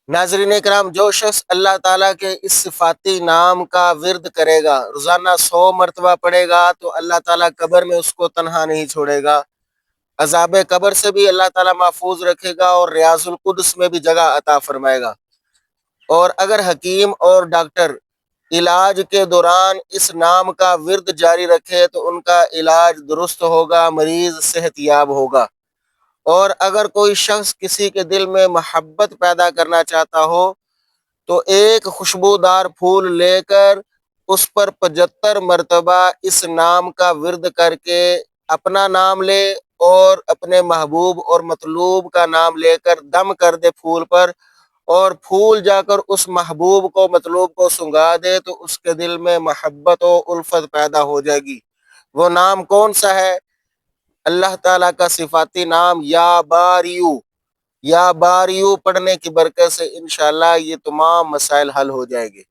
ناظرین اکرام، جو شخص اللہ تعالیٰ کے اس صفاتی نام کا ورد کرے گا، روزانہ 100 مرتبہ پڑھے گا، تو اللہ تعالیٰ قبر میں اس کو تنہا نہیں چھوڑے گا، عذاب قبر سے بھی اللہ تعالیٰ محفوظ رکھے گا اور ریاض القدس میں بھی جگہ عطا فرمائے گا۔ اور اگر حکیم اور ڈاکٹر علاج کے دوران اس نام کا ورد جاری رکھے تو ان کا علاج درست ہوگا، مریض صحت یاب ہوگا۔ اور اگر کوئی شخص کسی کے دل میں محبت پیدا کرنا چاہتا ہو تو ایک خوشبودار پھول لے کر اس پر 75 مرتبہ اس نام کا ورد کر کے اپنا نام لے اور اپنے محبوب اور مطلوب کا نام لے کر دم کر دے پھول پر، اور پھول جا کر اس محبوب کو مطلوب کو سنگا دے، تو اس کے دل میں محبت و الفت پیدا ہو جائے گی۔ وہ نام کون سا ہے؟ اللہ تعالیٰ کا صفاتی نام یا باریو۔ یا باریو پڑھنے کی برکت سے انشاءاللہ یہ تمام مسائل حل ہو جائیں گے۔